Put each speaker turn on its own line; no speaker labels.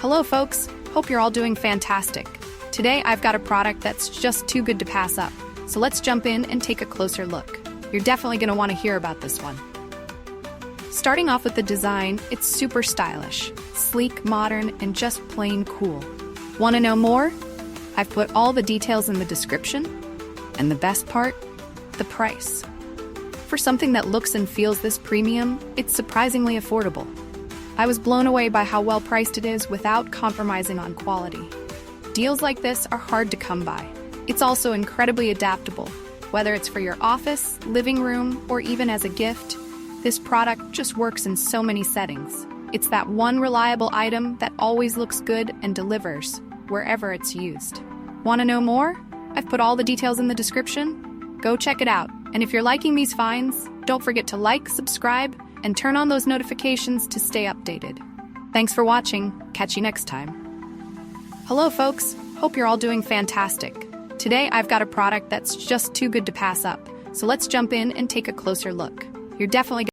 Hello folks, hope you're all doing fantastic. Today I've got a product that's just too good to pass up, so let's jump in and take a closer look. You're definitely going to want to hear about this one. Starting off with the design, it's super stylish, sleek, modern, and just plain cool. Want to know more? I've put all the details in the description, and the best part? The price. For something that looks and feels this premium, it's surprisingly affordable. I was blown away by how well priced it is without compromising on quality. Deals like this are hard to come by. It's also incredibly adaptable. Whether it's for your office, living room, or even as a gift, this product just works in so many settings. It's that one reliable item that always looks good and delivers wherever it's used. Want to know more? I've put all the details in the description. Go check it out. And if you're liking these finds, don't forget to like, subscribe, and turn on those notifications to stay updated. Thanks for watching. Catch you next time. Hello folks, hope you're all doing fantastic. Today I've got a product that's just too good to pass up, so let's jump in and take a closer look. You're definitely